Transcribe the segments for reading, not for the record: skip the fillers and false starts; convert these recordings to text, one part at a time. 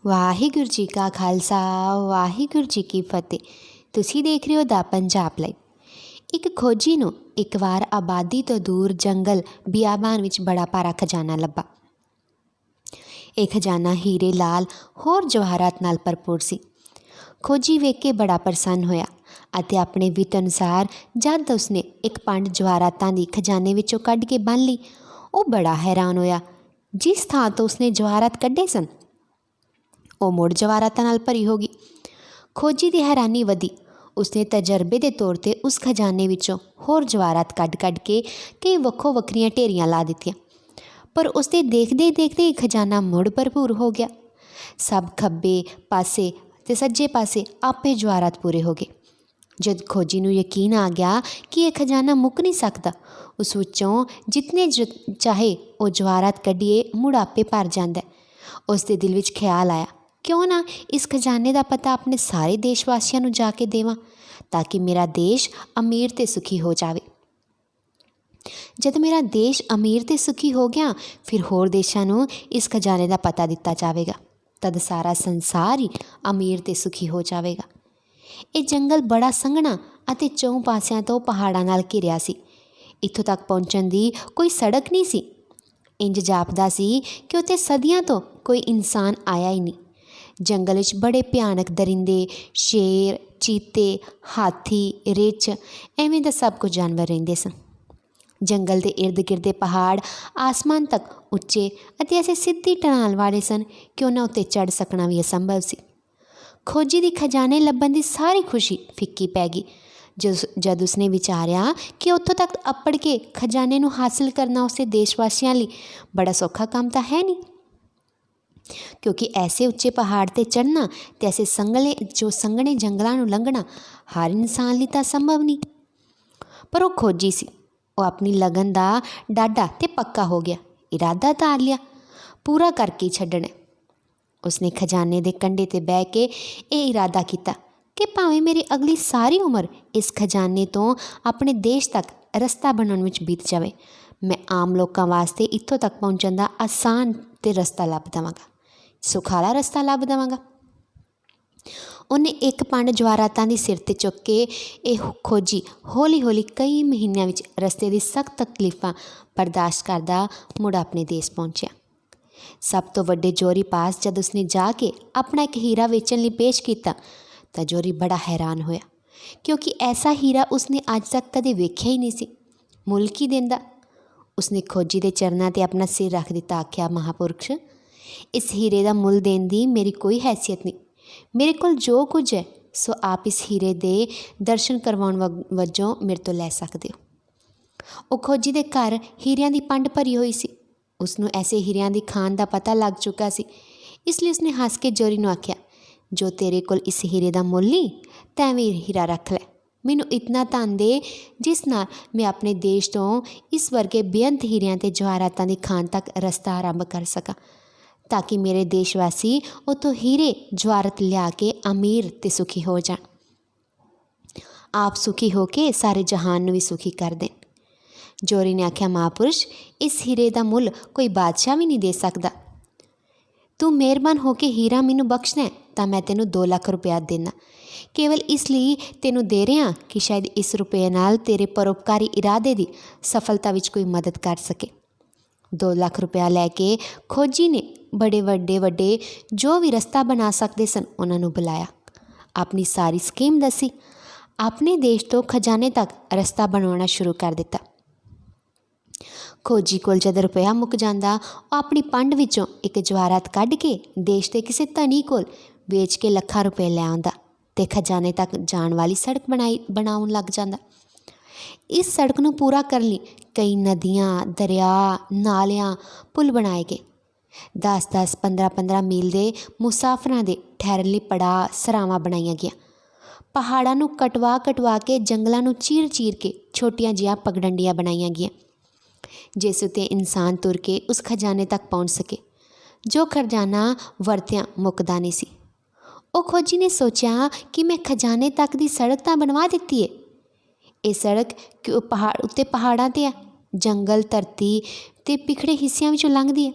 ਵਾਹਿਗੁਰੂ ਜੀ ਕਾ ਖਾਲਸਾ ਵਾਹਿਗੁਰੂ ਜੀ ਕੀ ਫਤਿਹ। ਤੁਸੀਂ ਦੇਖ ਰਹੇ ਹੋ ਦਾ ਪੰਜਾਬ ਲਾਈਵ। ਇੱਕ ਖੋਜੀ ਨੂੰ ਇੱਕ ਵਾਰ ਆਬਾਦੀ ਤੋਂ ਦੂਰ ਜੰਗਲ ਬਿਆਬਾਨ ਵਿੱਚ ਬੜਾ ਭਾਰਾ ਖਜ਼ਾਨਾ ਲੱਭਾ। ਇਹ ਖਜ਼ਾਨਾ ਹੀਰੇ ਲਾਲ ਹੋਰ ਜਵਾਹਰਾਤ ਨਾਲ ਭਰਪੂਰ ਸੀ। ਖੋਜੀ ਵੇਖ ਕੇ ਬੜਾ ਪ੍ਰਸੰਨ ਹੋਇਆ ਅਤੇ ਆਪਣੇ ਵਿੱਤ ਅਨੁਸਾਰ ਜਦ ਉਸਨੇ ਇੱਕ ਪੰਡ ਜਵਾਹਰਾਤਾਂ ਦੀ ਖਜ਼ਾਨੇ ਵਿੱਚੋਂ ਕੱਢ ਕੇ ਬੰਨ੍ਹ ਲਈ, ਉਹ ਬੜਾ ਹੈਰਾਨ ਹੋਇਆ। ਜਿਸ ਥਾਂ ਤੋਂ ਉਸਨੇ ਜਵਾਹਰਾਤ ਕੱਢੇ ਸਨ ਉਹ ਮੁੜ ਜਵਾਹਰਾਤਾਂ ਨਾਲ ਭਰੀ ਹੋ ਗਈ। ਖੋਜੀ ਦੀ ਹੈਰਾਨੀ ਵਧੀ। ਉਸਨੇ ਤਜਰਬੇ ਦੇ ਤੌਰ 'ਤੇ ਉਸ ਖਜ਼ਾਨੇ ਵਿੱਚੋਂ ਹੋਰ ਜਵਾਹਰਾਤ ਕੱਢ ਕੇ ਕਈ ਵੱਖੋ ਵੱਖਰੀਆਂ ਢੇਰੀਆਂ ਲਾ ਦਿੱਤੀਆਂ, ਪਰ ਉਸਦੇ ਦੇਖਦੇ ਦੇਖਦੇ ਖਜ਼ਾਨਾ ਮੁੜ ਭਰਪੂਰ ਹੋ ਗਿਆ। ਸਭ ਖੱਬੇ ਪਾਸੇ ਅਤੇ ਸੱਜੇ ਪਾਸੇ ਆਪੇ ਜਵਾਹਰਾਤ ਪੂਰੇ ਹੋ ਗਏ। ਜਦ ਖੋਜੀ ਨੂੰ ਯਕੀਨ ਆ ਗਿਆ ਕਿ ਇਹ ਖਜ਼ਾਨਾ ਮੁੱਕ ਨਹੀਂ ਸਕਦਾ, ਉਸ ਵਿੱਚੋਂ ਜਿਤਨੇ ਚਾਹੇ ਉਹ ਜਵਾਹਰਾਤ ਕੱਢੀਏ ਮੁੜ ਆਪੇ ਭਰ ਜਾਂਦਾ। ਉਸ ਦੇ ਦਿਲ ਵਿੱਚ ਖਿਆਲ ਆਇਆ, ਕਿਉਂ ਨਾ ਇਸ ਖਜ਼ਾਨੇ ਦਾ ਪਤਾ ਆਪਣੇ ਸਾਰੇ ਦੇਸ਼ ਵਾਸੀਆਂ ਨੂੰ ਜਾ ਕੇ ਦੇਵਾਂ, ਤਾਂ ਕਿ ਮੇਰਾ ਦੇਸ਼ ਅਮੀਰ ਅਤੇ ਸੁਖੀ ਹੋ ਜਾਵੇ। ਜਦ ਮੇਰਾ ਦੇਸ਼ ਅਮੀਰ ਅਤੇ ਸੁਖੀ ਹੋ ਗਿਆ, ਫਿਰ ਹੋਰ ਦੇਸ਼ਾਂ ਨੂੰ ਇਸ ਖਜ਼ਾਨੇ ਦਾ ਪਤਾ ਦਿੱਤਾ ਜਾਵੇਗਾ। ਤਦ ਸਾਰਾ ਸੰਸਾਰ ਹੀ ਅਮੀਰ ਅਤੇ ਸੁਖੀ ਹੋ ਜਾਵੇਗਾ। ਇਹ ਜੰਗਲ ਬੜਾ ਸੰਘਣਾ ਅਤੇ ਚੌਂ ਪਾਸਿਆਂ ਤੋਂ ਪਹਾੜਾਂ ਨਾਲ ਘਿਰਿਆ ਸੀ। ਇੱਥੋਂ ਤੱਕ ਪਹੁੰਚਣ ਦੀ ਕੋਈ ਸੜਕ ਨਹੀਂ ਸੀ। ਇੰਜ ਜਾਪਦਾ ਸੀ ਕਿ ਉੱਥੇ ਸਦੀਆਂ ਤੋਂ ਕੋਈ ਇਨਸਾਨ ਆਇਆ ਹੀ ਨਹੀਂ। ਜੰਗਲ ਵਿੱਚ ਬੜੇ ਭਿਆਨਕ ਦਰਿੰਦੇ, ਸ਼ੇਰ, ਚੀਤੇ, ਹਾਥੀ, ਰਿੱਛ, ਐਵੇਂ ਦਾ ਸਭ ਕੁਝ ਜਾਨਵਰ ਰਹਿੰਦੇ ਸਨ। ਜੰਗਲ ਦੇ ਇਰਦ ਗਿਰਦ ਦੇ ਪਹਾੜ ਆਸਮਾਨ ਤੱਕ ਉੱਚੇ ਅਤੇ ਐਸੇ ਸਿੱਧੀ ਢਲਾਣ ਵਾਲੇ ਸਨ ਕਿ ਉਹਨਾਂ ਉੱਤੇ ਚੜ੍ਹ ਸਕਣਾ ਵੀ ਅਸੰਭਵ ਸੀ। ਖੋਜੀ ਦੀ ਖਜ਼ਾਨੇ ਲੱਭਣ ਦੀ ਸਾਰੀ ਖੁਸ਼ੀ ਫਿੱਕੀ ਪੈ ਗਈ ਜਦ ਉਸਨੇ ਵਿਚਾਰਿਆ ਕਿ ਉੱਥੋਂ ਤੱਕ ਅੱਪੜ ਕੇ ਖਜ਼ਾਨੇ ਨੂੰ ਹਾਸਿਲ ਕਰਨਾ ਉਸਦੇ ਦੇਸ਼ ਵਾਸੀਆਂ ਲਈ ਬੜਾ ਸੌਖਾ ਕੰਮ ਤਾਂ ਹੈ ਨਹੀਂ, ਕਿਉਂਕਿ ਐਸੇ ਉੱਚੇ ਪਹਾੜ 'ਤੇ ਚੜ੍ਹਨਾ ਅਤੇ ਐਸੇ ਸੰਘਣੇ ਜੰਗਲਾਂ ਨੂੰ ਲੰਘਣਾ ਹਰ ਇਨਸਾਨ ਲਈ ਤਾਂ ਸੰਭਵ ਨਹੀਂ। ਪਰ ਉਹ ਖੋਜੀ ਸੀ। ਉਹ ਆਪਣੀ ਲਗਨ ਦਾ ਡਾਢਾ ਅਤੇ ਪੱਕਾ ਹੋ ਗਿਆ। ਇਰਾਦਾ ਧਾਰ ਲਿਆ, ਪੂਰਾ ਕਰਕੇ ਹੀ ਛੱਡਣਾ। ਉਸਨੇ ਖਜ਼ਾਨੇ ਦੇ ਕੰਢੇ 'ਤੇ ਬਹਿ ਕੇ ਇਹ ਇਰਾਦਾ ਕੀਤਾ ਕਿ ਭਾਵੇਂ ਮੇਰੀ ਅਗਲੀ ਸਾਰੀ ਉਮਰ ਇਸ ਖਜ਼ਾਨੇ ਤੋਂ ਆਪਣੇ ਦੇਸ਼ ਤੱਕ ਰਸਤਾ ਬਣਾਉਣ ਵਿੱਚ ਬੀਤ ਜਾਵੇ, ਮੈਂ ਆਮ ਲੋਕਾਂ ਵਾਸਤੇ ਇੱਥੋਂ ਤੱਕ ਪਹੁੰਚਣ ਦਾ ਆਸਾਨ ਅਤੇ ਰਸਤਾ ਲੱਭ ਦੇਵਾਂਗਾ, ਸੁਖਾਲਾ ਰਸਤਾ ਲੱਭ ਦੇਵਾਂਗਾ। ਉਹਨੇ ਇੱਕ ਪੰਡ ਜਵਾਹਰਾਤਾਂ ਦੀ ਸਿਰ 'ਤੇ ਚੁੱਕ ਕੇ ਇਹ ਖੋਜੀ ਹੌਲੀ ਹੌਲੀ ਕਈ ਮਹੀਨਿਆਂ ਵਿੱਚ ਰਸਤੇ ਦੀ ਸਖਤ ਤਕਲੀਫਾਂ ਬਰਦਾਸ਼ਤ ਕਰਦਾ ਮੁੜ ਆਪਣੇ ਦੇਸ਼ ਪਹੁੰਚਿਆ। ਸਭ ਤੋਂ ਵੱਡੇ ਜੋਰੀ ਪਾਸ ਜਦ ਉਸਨੇ ਜਾ ਕੇ ਆਪਣਾ ਇੱਕ ਹੀਰਾ ਵੇਚਣ ਲਈ ਪੇਸ਼ ਕੀਤਾ ਤਾਂ ਜੋਰੀ ਬੜਾ ਹੈਰਾਨ ਹੋਇਆ, ਕਿਉਂਕਿ ਐਸਾ ਹੀਰਾ ਉਸਨੇ ਅੱਜ ਤੱਕ ਕਦੇ ਵੇਖਿਆ ਹੀ ਨਹੀਂ ਸੀ। ਮੁੱਲ ਕੀ ਦਿੰਦਾ? ਉਸਨੇ ਖੋਜੀ ਦੇ ਚਰਨਾਂ 'ਤੇ ਆਪਣਾ ਸਿਰ ਰੱਖ ਦਿੱਤਾ। ਆਖਿਆ, ਮਹਾਂਪੁਰਖ, ਇਸ ਹੀਰੇ ਦਾ ਮੁੱਲ ਦੇਣ ਦੀ ਮੇਰੀ ਕੋਈ ਹੈਸੀਅਤ ਨਹੀਂ। ਮੇਰੇ ਕੋਲ ਜੋ ਕੁਝ ਹੈ ਸੋ ਆਪ ਇਸ ਹੀਰੇ ਦੇ ਦਰਸ਼ਨ ਕਰਵਾਉਣ ਵਜੋਂ ਮੇਰੇ ਤੋਂ ਲੈ ਸਕਦੇ ਹੋ। ਉਹ ਖੋਜੀ ਦੇ ਘਰ ਹੀਰਿਆਂ ਦੀ ਪੰਡ ਭਰੀ ਹੋਈ ਸੀ। ਉਸਨੂੰ ਐਸੇ ਹੀਰਿਆਂ ਦੀ ਖਾਨ ਦਾ ਪਤਾ ਲੱਗ ਚੁੱਕਾ ਸੀ। ਇਸ ਲਈ ਉਸਨੇ ਹੱਸ ਕੇ ਜੋਰੀ ਨੂੰ ਆਖਿਆ, ਜੋ ਤੇਰੇ ਕੋਲ ਇਸ ਹੀਰੇ ਦਾ ਮੁੱਲ ਨਹੀਂ, ਤੈਵੇਂ ਹੀਰਾ ਰੱਖ ਲੈ। ਮੈਨੂੰ ਇਤਨਾ ਧਨ ਦੇ ਜਿਸ ਨਾਲ ਮੈਂ ਆਪਣੇ ਦੇਸ਼ ਤੋਂ ਇਸ ਵਰਗੇ ਬੇਅੰਤ ਹੀਰਿਆਂ ਅਤੇ ਜਵਾਹਰਾਤਾਂ ਦੀ ਖਾਨ ਤੱਕ ਰਸਤਾ ਆਰੰਭ ਕਰ ਸਕਾਂ, ਤਾਂ ਕਿ ਮੇਰੇ ਦੇਸ਼ ਵਾਸੀ ਉੱਥੋਂ ਹੀਰੇ ਜਵਾਹਰਤ ਲਿਆ ਕੇ ਅਮੀਰ ਅਤੇ ਸੁਖੀ ਹੋ ਜਾਣ। ਆਪ ਸੁਖੀ ਹੋ ਕੇ ਸਾਰੇ ਜਹਾਨ ਨੂੰ ਵੀ ਸੁਖੀ ਕਰ ਦੇਣ। ਜੋਰੀ ਨੇ ਆਖਿਆ, ਮਹਾਂਪੁਰਸ਼, ਇਸ ਹੀਰੇ ਦਾ ਮੁੱਲ ਕੋਈ ਬਾਦਸ਼ਾਹ ਵੀ ਨਹੀਂ ਦੇ ਸਕਦਾ। ਤੂੰ ਮਿਹਰਬਾਨ ਹੋ ਕੇ ਹੀਰਾ ਮੈਨੂੰ ਬਖਸ਼ਣਾ ਤਾਂ ਮੈਂ ਤੈਨੂੰ 2 ਲੱਖ ਰੁਪਇਆ ਦੇਣਾ। ਕੇਵਲ ਇਸ ਲਈ ਤੈਨੂੰ ਦੇ ਰਿਹਾ ਕਿ ਸ਼ਾਇਦ ਇਸ ਰੁਪਏ ਨਾਲ ਤੇਰੇ ਪਰਉਪਕਾਰੀ ਇਰਾਦੇ ਦੀ ਸਫਲਤਾ ਵਿੱਚ ਕੋਈ ਮਦਦ ਕਰ ਸਕੇ। 2 ਲੱਖ ਰੁਪਇਆ ਲੈ ਕੇ ਖੋਜੀ ਨੇ ਬੜੇ ਵੱਡੇ ਜੋ ਵੀ ਰਸਤਾ ਬਣਾ ਸਕਦੇ ਸਨ ਉਹਨਾਂ ਨੂੰ ਬੁਲਾਇਆ, ਆਪਣੀ ਸਾਰੀ ਸਕੀਮ ਦੱਸੀ, ਆਪਣੇ ਦੇਸ਼ ਤੋਂ ਖਜ਼ਾਨੇ ਤੱਕ ਰਸਤਾ ਬਣਾਉਣਾ ਸ਼ੁਰੂ ਕਰ ਦਿੱਤਾ। ਖੋਜੀ ਕੋਲ ਜਦ ਰੁਪਇਆ ਮੁੱਕ ਜਾਂਦਾ, ਉਹ ਆਪਣੀ ਪੰਡ ਵਿੱਚੋਂ ਇੱਕ ਜਵਾਹਰਾਤ ਕੱਢ ਕੇ ਦੇਸ਼ ਦੇ ਕਿਸੇ ਧਨੀ ਕੋਲ ਵੇਚ ਕੇ ਲੱਖਾਂ ਰੁਪਏ ਲੈ ਆਉਂਦਾ ਅਤੇ ਖਜ਼ਾਨੇ ਤੱਕ ਜਾਣ ਵਾਲੀ ਸੜਕ ਬਣਾਉਣ ਲੱਗ ਜਾਂਦਾ। ਇਸ ਸੜਕ ਨੂੰ ਪੂਰਾ ਕਰਨ ਲਈ ਕਈ ਨਦੀਆਂ, ਦਰਿਆ, ਨਾਲਿਆਂ, ਪੁਲ ਬਣਾਏ ਗਏ। 10-10, 15-15 ਮੀਲ ਦੇ ਮੁਸਾਫਰਾਂ ਦੇ ਠਹਿਰਨ ਲਈ ਪੜਾਅ, ਸਰਾਵਾਂ ਬਣਾਈਆਂ ਗਈਆਂ। ਪਹਾੜਾਂ ਨੂੰ ਕਟਵਾ ਕੇ, ਜੰਗਲਾਂ ਨੂੰ ਚੀਰ ਕੇ ਛੋਟੀਆਂ ਜਿਹੀਆਂ ਪਗਡੰਡੀਆਂ ਬਣਾਈਆਂ ਗਈਆਂ, ਜਿਸ ਉੱਤੇ ਇਨਸਾਨ ਤੁਰ ਕੇ ਉਸ ਖਜ਼ਾਨੇ ਤੱਕ ਪਹੁੰਚ ਸਕੇ, ਜੋ ਖਜ਼ਾਨਾ ਵਰਤਿਆਂ ਮੁੱਕਦਾ ਨਹੀਂ ਸੀ। ਉਹ ਖੋਜੀ ਨੇ ਸੋਚਿਆ ਕਿ ਮੈਂ ਖਜ਼ਾਨੇ ਤੱਕ ਦੀ ਸੜਕ ਤਾਂ ਬਣਵਾ ਦਿੱਤੀ ਹੈ। ਇਹ ਸੜਕ ਪਹਾੜਾਂ 'ਤੇ ਆ, ਜੰਗਲ, ਧਰਤੀ ਅਤੇ ਪਿਛੜੇ ਹਿੱਸਿਆਂ ਵਿੱਚੋਂ ਲੰਘਦੀ ਹੈ।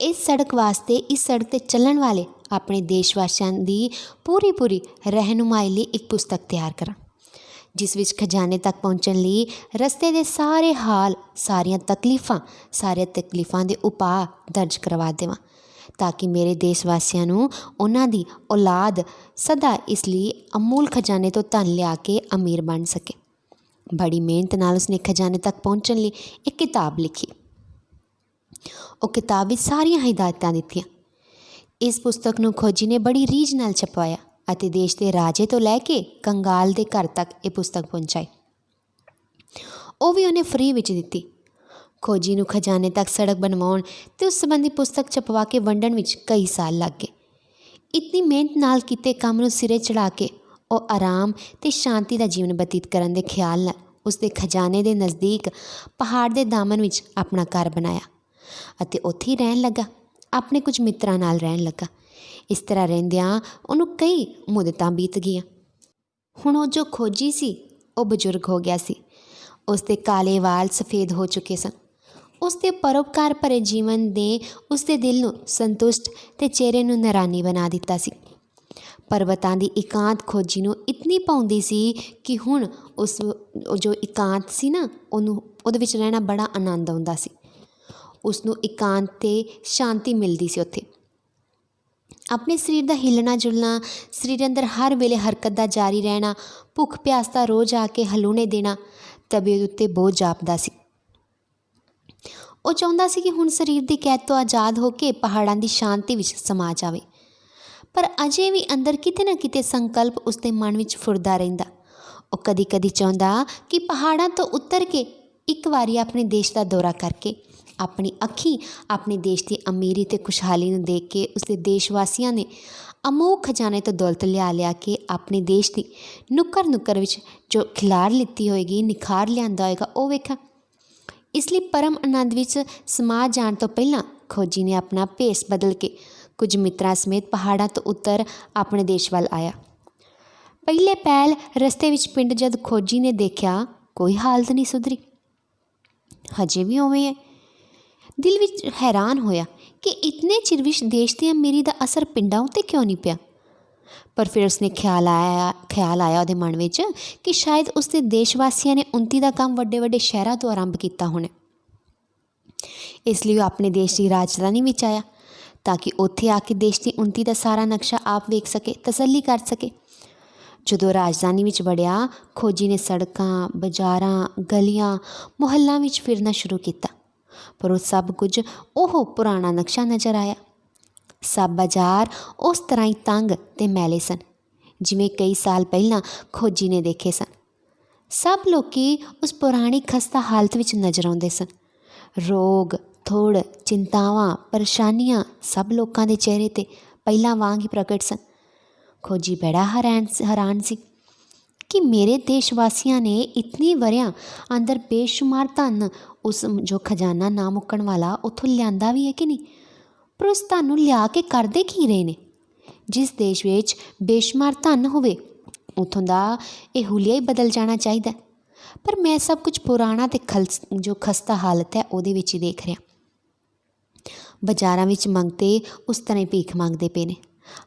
इस सड़क वास्ते इस सड़क ते चलण वाले अपने देशवासियों की पूरी रहनुमाई लिए एक पुस्तक तैयार करा, जिस विच खजाने तक पहुँचने लिए रस्ते के सारे हाल, सारिया तकलीफ़ां के उपाय दर्ज करवा देवां, ताकि मेरे देशवासियों नूं उन्हां दी औलाद सदा इसलिए अमूल खजाने तो धन लिया के अमीर बन सके। बड़ी मेहनत नाल उसने खजाने तक पहुँचने लिए एक किताब लिखी। वो किताब विच सारिया हिदायतां दित्तियां। इस पुस्तक नूं खोजी ने बड़ी रीझ नाल छपवाया अते देश के राजे तो लैके कंगाल के घर तक ये पुस्तक पहुँचाई। वो भी उन्हें फ्री विच दित्ती। खोजी नूं खजाने तक सड़क बनवाउण ते उस संबंधी पुस्तक छपवा के वंडण विच कई साल लग गए। इतनी मेहनत नाल कीते काम नूं सिरे चढ़ा के वो आराम ते शांति का जीवन बतीत करन दे ख्याल नाल उसके खजाने के नज़दीक पहाड़ के दामन विच अपना घर बनाया अते उत्थे ही रहन लगा, अपने कुछ मित्रां नाल रहन लगा। इस तरह रहिंदियां उन्हों कई मुद्दतां बीत गईयां। हुण वो जो खोजी सी वो बजुर्ग हो गया सी। उसके काले वाल सफ़ेद हो चुके सन। उसके परोपकार भरे जीवन ने उसके दिल नूं संतुष्ट ते चेहरे नूं नरानी बना दिता सी। पर्वतां दी एकांत खोजी नूं इतनी पाउंदी सी कि हुण उस जो एकांत सी ना उहदे विच रहना बड़ा आनंद आउंदा सी। उसनूं एकांत ते शांति मिलदी सी उत्थे। अपने शरीर का हिलना जुलना, शरीर अंदर हर वेले हरकत का जारी रहना, भुख प्यास का रोज़ आके हलूने देना तबीयत उत्ते बोझ जापदा सी। वो चाहुंदा सी कि हुण शरीर की कैद तो आज़ाद होके पहाड़ां की शांति विच समा जावे, पर अजे भी अंदर किते ना किते संकल्प उसके मन विच फुरदा रहिंदा। वो कदी कदी चाहुंदा कि पहाड़ां तो उतर के एक बारी अपने देश का दौरा करके अपनी अखी अपने देश की अमीरी ते खुशहाली नूं देख के उसके देशवासियों ने अमोघ खजाने तो दौलत लिया के अपने देश की नुक्कर नुक्कर विच जो खिलार लित्ती होएगी, निखार लियांदा होएगा वो वेखा। इसलिए परम आनंद विच समा जाण तो पहलां खोजी ने अपना भेस बदल के कुछ मित्रां समेत पहाड़ां तो उतर अपने देश वाल आया। पहले पहल रस्ते विच पिंड जद खोजी ने देखा कोई हालत नहीं सुधरी, हजे भी उवें है। दिल विच हैरान होया कि इतने चिर विच देश की अमीरी का असर पिंडां उत्ते क्यों नहीं पिया। पर फिर उसने ख्याल आया उहदे मन विच कि शायद उसके देशवासियों ने उन्नति का काम वड्डे वड्डे शहरों तो आरंभ किया होना। इसलिए वो अपने देश की राजधानी विच आया ताकि उत्थे आके देश की उन्नति का सारा नक्शा आप वेख सके, तसल्ली कर सके। जदों राजधानी विच वड़िया खोजी ने सड़कां, बाजारां, गलियां, मुहल्लों विच फिरना शुरू किया, पर वो सब कुछ ओह पुराना नक्शा नज़र आया। सब बाजार उस तरह ही तंग ते मैले सन जिमें कई साल पहलां खोजी ने देखे सन। सब लोकी उस पुरानी खस्ता हालत विच नज़र आउंदे सन। रोग, थुड़, चिंतावां, परेशानियां सब लोगों के चेहरे ते पहलां वांग ही प्रकट सन। खोजी बड़ा हैरान सी कि मेरे देशवासियों ने इतनी वरियां अंदर बेशुमार धन उस जो खजाना ना मुक्कण वाला उथों लियांदा भी है कि नहीं, पर उस धन नूं लिया के करदे की रहे ने। जिस देश विच बेशुमार धन होवे उथों दा ये हुलिया ही बदल जाना चाहिए, पर मैं सब कुछ पुराना ते जो खस्ता हालत है उहदे विच ही देख रहा। बाजारां विच मंगते उस तरह भीख मंगते पे ने।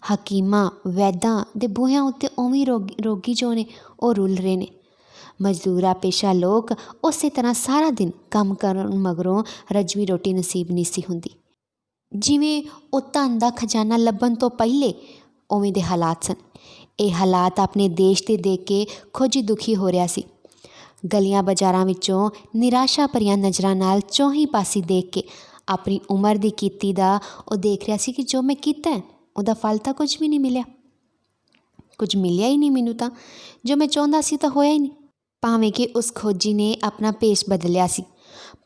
हकीमां वैदां दे बूहियां उत्ते उवें रोगी जो ने वो रुल रहे ने। मजदूरा पेशा लोग उस तरह सारा दिन काम करन मगरों रजवी रोटी नसीब नहीं सी हुंदी। जिवें वो धन दा खजाना लभन तो पहले उवें दे हालात सन। ये हालात अपने देश ते देख के खोजी दुखी हो रहा सी। गलियां बाजारां विचों निराशा भरियां नज़रां नाल चौहीं पासी देख के अपनी उम्र दी कीती दा वो देख रहा सी कि जो मैं कीता है उहदा फल तो कुछ भी नहीं मिलिया। कुछ मिलिया ही नहीं मैनू तां, जो मैं चाहुंदा सी तां होया ही नहीं। भावें कि उस खोजी ने अपना भेस बदलिया सी,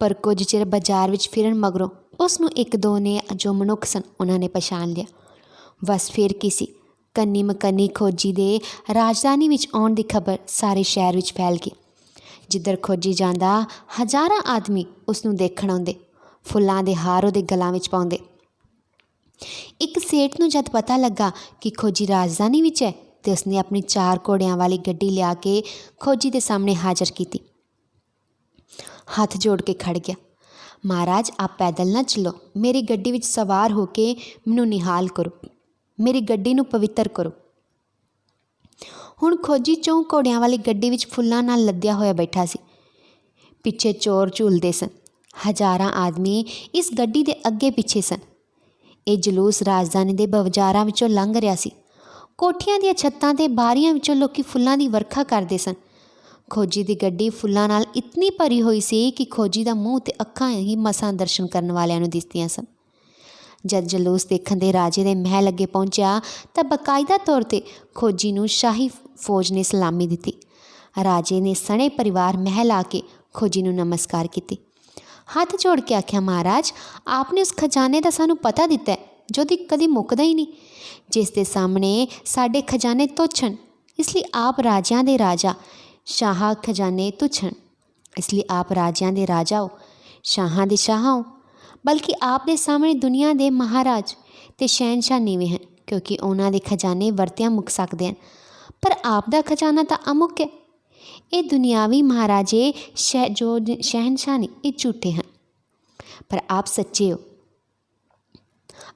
पर कुछ चिर बाजार विच फिरन मगरों उसनूं एक दो ने जो मनुख सन उन्होंने पछाण लिया। बस फिर किसी कन्नी मकन्नी खोजी दे राजधानी विच आउण दी खबर सारे शहर विच फैल गई। जिधर खोजी जांदा हज़ारां आदमी उसनूं देखण आउंदे, फुल्लां दे हार उहदे गलां विच पाउंदे। एक सेठ नूं जद पता लगा कि खोजी राजधानी विच है तो उसने अपनी 4 घोड़ियां वाली गड्डी लिया के खोजी के सामने हाज़र की। हाथ जोड़ के खड़ गया। महाराज आप पैदल ना चलो, मेरी गड्डी विच सवार होके मैनूं निहाल करो, मेरी गड्डी नूं पवित्र करो। हुण खोजी 4 घोड़ियां वाली गड्डी विच फुल्लां नाल लद्दिया होया बैठा सी। पिछे चोर झूलदे सन। हज़ारां आदमी इस गड्डी दे अगे पिछे सन। ये जलूस राजधानी दे बाज़ारां विचों लंघ रिहा सी। कोठियां दी छत्तां ते बारियां विचों लोकी फुल्लां दी वर्खा करदे सन। खोजी दी गड्डी फुल्लां नाल इतनी भरी हुई सी कि खोजी दा मूँह ते अखां ही मसां दर्शन करन वालियां नूं दिसदियां सन। जद जलूस देखण दे राजे दे महल अगे पहुंचिया तां बाकायदा तौर ते खोजी नूं शाही फौज ने सलामी दित्ती। राजे ने सणे परिवार महल आके खोजी नूं नमस्कार कीती। हत्थ जोड़ के आख्या, महाराज आपने उस खजाने दा सानूं पता दिता है जो दी कदी मुकदा ही नहीं, जिस दे सामने साडे खजाने तुच्छ हन, इसलिए आप राजियां दे राजा, शाह खजाने तुच्छ हन, इसलिए आप राजियां दे राजा हो, शाहां दे शाह हो। बल्कि आप दे सामने दुनिया दे महाराज ते शहनशाह नीवे हैं, क्योंकि उन्हां दे खजाने वरतियां मुक सकदे हैं, पर आप दा खजाना तां अमुक है। ये दुनियावी महाराजे जो शहनशाह ने ये झूठे हैं, पर आप सच्चे हो।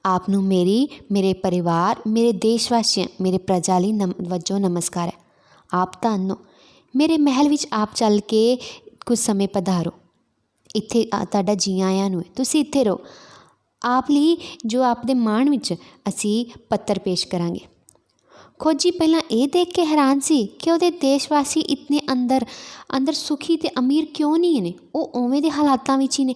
आपनूं मेरे परिवार, मेरे देशवासियों, मेरे प्रजा लई वजों नमस्कार है। आप धन हो। मेरे महल विच आप चल के कुछ समय पधारो, इत्थे तुहाडा जी आयां नूं है, तुसीं इत्थे रहो। आप लई जो आप दे माण विच असीं पत्तर पेश करांगे। खोजी पहलां ये देख के हैरान सी कि उहदे देशवासी इतने अंदर सुखी ते अमीर क्यों नहीं ने, वो उवें दे हालातां विच ही ने।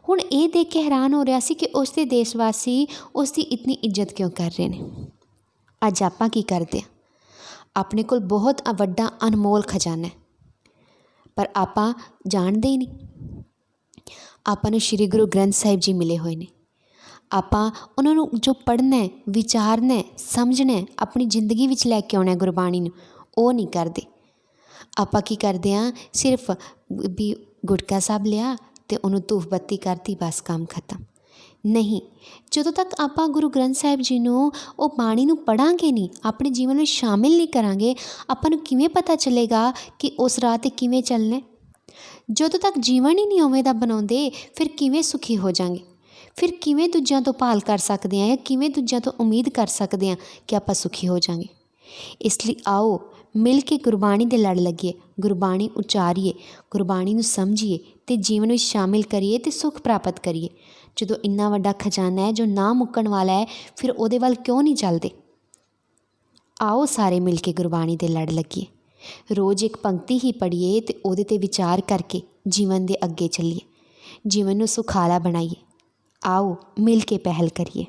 हुण ये देख के हैरान हो रहा सी कि उसदे देशवासी उसकी इतनी इज्जत क्यों कर रहे हैं। अज आपां की करदे आ, अपने कोल बहुत वड्डा अनमोल खजाना है, पर आपां जाणदे ही नहीं। आपां नूं श्री गुरु ग्रंथ साहिब जी मिले हुए ने। आपां उन्हां नूं जो पढ़ना है, विचारना है, समझना है, अपनी जिंदगी विच लैके आउणा गुरबाणी नूं, वो नहीं करते। आपां की करदे आ, सिर्फ भी गुटका साहब लिया ते उन्होंने धूफ बत्ती करती, बस काम खत्म। नहीं, ਜਦੋਂ तक आपां गुरु ग्रंथ साहिब जी नूं ਉਹ ਬਾਣੀ ਨੂੰ ਪੜਾਂਗੇ नहीं, अपने जीवन में शामिल नहीं करांगे, आपां नूं किवें पता चलेगा कि उस राह ते किवें चलना। ਜਦੋਂ तक जीवन ही नहीं उवें दा बनाउंदे, फिर किवें सुखी हो जाएंगे, फिर किवें दूजियां तो भाल कर सकते हैं, या किवें दूजियां तो उम्मीद कर सकते हैं कि आपां सुखी हो जाएंगे। इसलिए आओ मिल के गुरबाणी दे लड़ लगिए, गुरबाणी उचारीए, गुरबाणी नूं समझिए ते जीवन में शामिल करिए ते सुख प्राप्त करिए। जो इन्ना वड्डा खजाना है जो ना मुक्कण वाला है, फिर उहदे वल क्यों नहीं चलते। आओ सारे मिल के गुरबाणी दे लड़ लगिए, रोज़ एक पंक्ति ही पढ़िए ते उहदे ते विचार करके जीवन दे अगे चलिए, जीवन नूं सुखाला बनाइए। आओ मिल के पहल करिए।